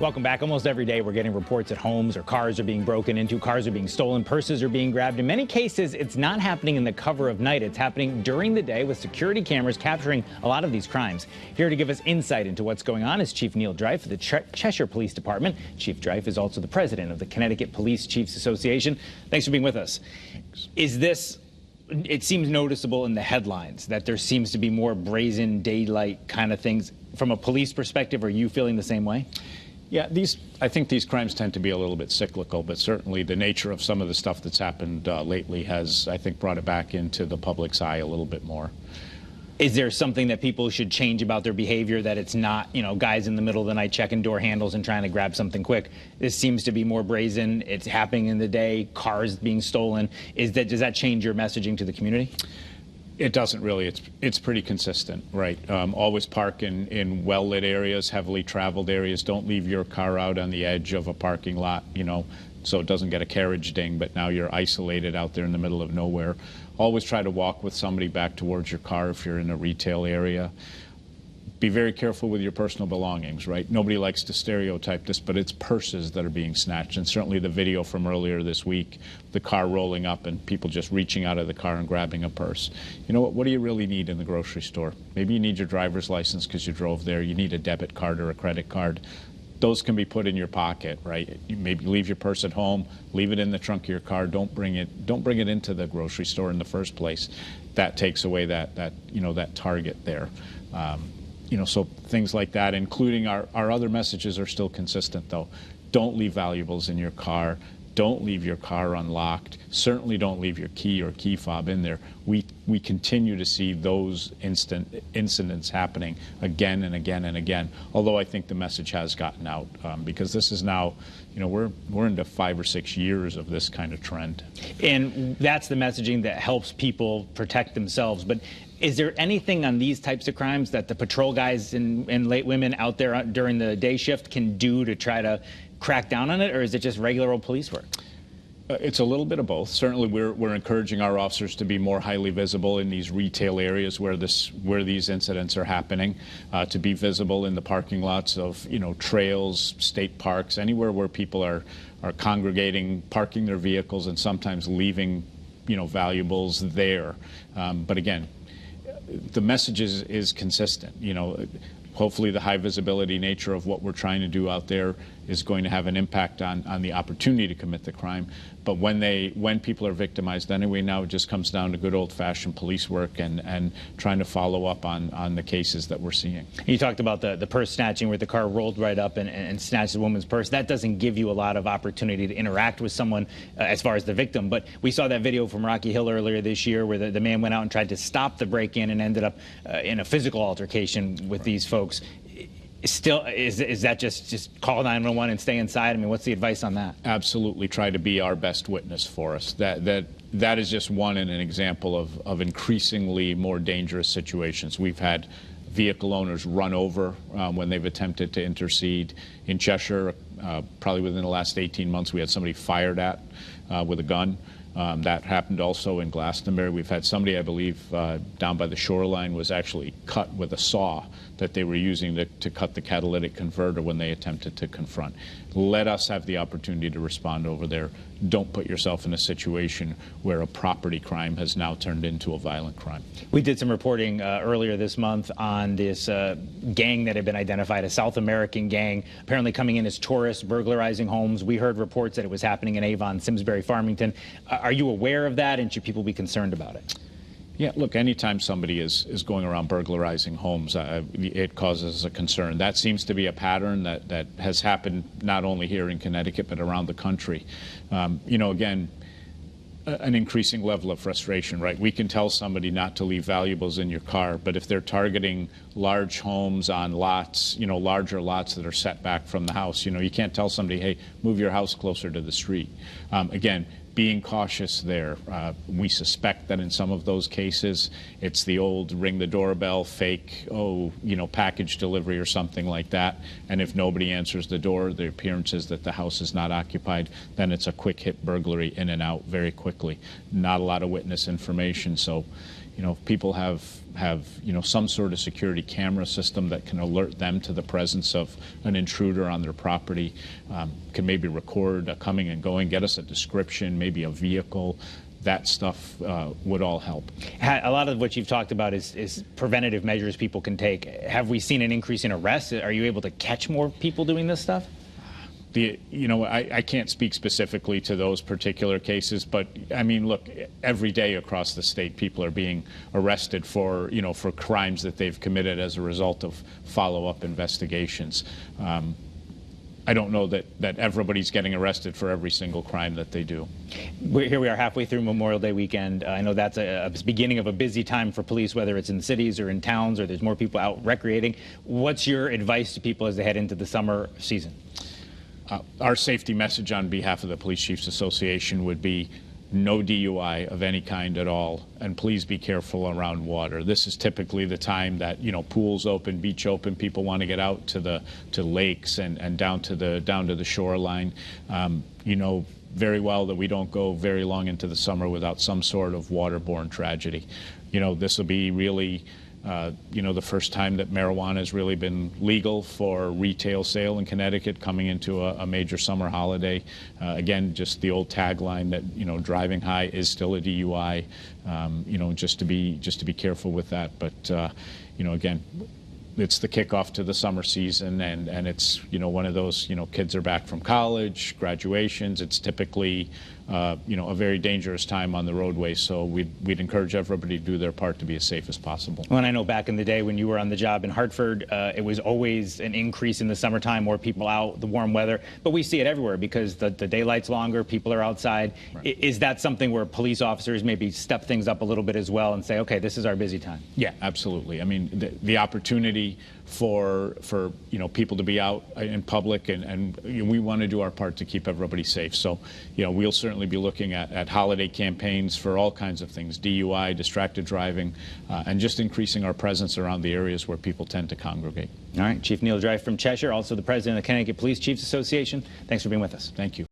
Welcome back. Almost every day we're getting reports that homes or cars are being broken into, cars are being stolen, purses are being grabbed. In many cases, it's not happening in the cover of night. It's happening during the day with security cameras capturing a lot of these crimes. Here to give us insight into what's going on is Chief Neil Dryfe of the Cheshire Police Department. Chief Dryfe is also the president of the Connecticut Police Chiefs Association. Thanks for being with us. Is this... It seems noticeable in the headlines that there seems to be more brazen daylight kind of things. From a police perspective, are you feeling the same way? Yeah, I think these crimes tend to be a little bit cyclical, but certainly the nature of some of the stuff that's happened lately has, I think, brought it back into the public's eye a little bit more. Is there something that people should change about their behavior, that it's not, guys in the middle of the night checking door handles and trying to grab something quick? This seems to be more brazen. It's happening in the day, cars being stolen. Does that change your messaging to the community? It doesn't really. It's pretty consistent, right? Always park in well-lit areas, heavily traveled areas. Don't leave your car out on the edge of a parking lot, so it doesn't get a carriage ding, but now you're isolated out there in the middle of nowhere. Always try to walk with somebody back towards your car if you're in a retail area. Be very careful with your personal belongings, right? Nobody likes to stereotype this, but it's purses that are being snatched. And certainly the video from earlier this week, the car rolling up and people just reaching out of the car and grabbing a purse. You know what do you really need in the grocery store? Maybe you need your driver's license because you drove there. You need a debit card or a credit card. Those can be put in your pocket, right? You maybe leave your purse at home, leave it in the trunk of your car. Don't bring it into the grocery store in the first place. That takes away that target there. So things like that, including our other messages are still consistent, though. Don't leave valuables in your car. Don't leave your car unlocked. Certainly don't leave your key or key fob in there. We continue to see those incidents happening again and again and again, although I think the message has gotten out because this is now, we're into 5 or 6 years of this kind of trend. And that's the messaging that helps people protect themselves. But is there anything on these types of crimes that the patrol guys and late women out there during the day shift can do to try to crack down on it, or is it just regular old police work? It's a little bit of both. Certainly, we're encouraging our officers to be more highly visible in these retail areas where these incidents are happening, to be visible in the parking lots of trails, state parks, anywhere where people are congregating, parking their vehicles, and sometimes leaving valuables there. But again, the message is consistent. Hopefully the high visibility nature of what we're trying to do out there is going to have an impact on the opportunity to commit the crime. But when people are victimized anyway, now it just comes down to good old-fashioned police work and trying to follow up on the cases that we're seeing. You talked about the purse snatching where the car rolled right up and snatched the woman's purse. That doesn't give you a lot of opportunity to interact with someone as far as the victim. But we saw that video from Rocky Hill earlier this year where the man went out and tried to stop the break-in and ended up in a physical altercation with these folks. Still, is that just call 911 and stay inside? I mean, what's the advice on that? Absolutely, try to be our best witness for us. That is just one in an example of increasingly more dangerous situations. We've had vehicle owners run over when they've attempted to intercede. In Cheshire, probably within the last 18 months, we had somebody fired at with a gun. That happened also in Glastonbury. We've had somebody, I believe, down by the shoreline was actually cut with a saw that they were using to cut the catalytic converter when they attempted to confront. Let us have the opportunity to respond over there. Don't put yourself in a situation where a property crime has now turned into a violent crime. We did some reporting earlier this month on this gang that had been identified, a South American gang, apparently coming in as tourists, burglarizing homes. We heard reports that it was happening in Avon, Simsbury, Farmington. Are you aware of that, and should people be concerned about it? Yeah, look, anytime somebody is going around burglarizing homes, it causes a concern. That seems to be a pattern that has happened not only here in Connecticut, but around the country. Again, an increasing level of frustration, right? We can tell somebody not to leave valuables in your car, but if they're targeting large homes on lots, larger lots that are set back from the house, you can't tell somebody, hey, move your house closer to the street. Again, being cautious there. We suspect that in some of those cases, it's the old ring the doorbell, fake, package delivery or something like that. And if nobody answers the door, the appearance is that the house is not occupied, then it's a quick hit burglary in and out very quickly. Not a lot of witness information. So, if people have some sort of security camera system that can alert them to the presence of an intruder on their property, can maybe record a coming and going, get us a description, maybe a vehicle. That stuff would all help. A lot of what you've talked about is preventative measures people can take. Have we seen an increase in arrests? Are you able to catch more people doing this stuff? I can't speak specifically to those particular cases, but I mean, look, every day across the state, people are being arrested for crimes that they've committed as a result of follow-up investigations. I don't know that everybody's getting arrested for every single crime that they do. Here we are halfway through Memorial Day weekend. I know that's a beginning of a busy time for police, whether it's in cities or in towns or there's more people out recreating. What's your advice to people as they head into the summer season? Our safety message on behalf of the Police Chiefs Association would be no DUI of any kind at all, and please be careful around water. This is typically the time that pools open, beach open, people want to get out to lakes and down to the shoreline. You know very well that we don't go very long into the summer without some sort of waterborne tragedy. This will be really the first time that marijuana has really been legal for retail sale in Connecticut coming into a major summer holiday. Again, just the old tagline that driving high is still a DUI. Just to be careful with that. But again, it's the kickoff to the summer season, and it's one of those kids are back from college, graduations. It's typically a very dangerous time on the roadway, so we'd encourage everybody to do their part to be as safe as possible. Well, and I know back in the day when you were on the job in Hartford, it was always an increase in the summertime, more people out, the warm weather, but we see it everywhere because the daylight's longer, people are outside. Right. Is that something where police officers maybe step things up a little bit as well and say, okay, this is our busy time? Yeah, absolutely. I mean, the opportunity for people to be out in public, and we want to do our part to keep everybody safe. So we'll certainly be looking at holiday campaigns for all kinds of things, DUI, distracted driving, and just increasing our presence around the areas where people tend to congregate. All right, Chief Neil Dryfe from Cheshire, also the president of the Connecticut Police Chiefs Association. Thanks for being with us. Thank you.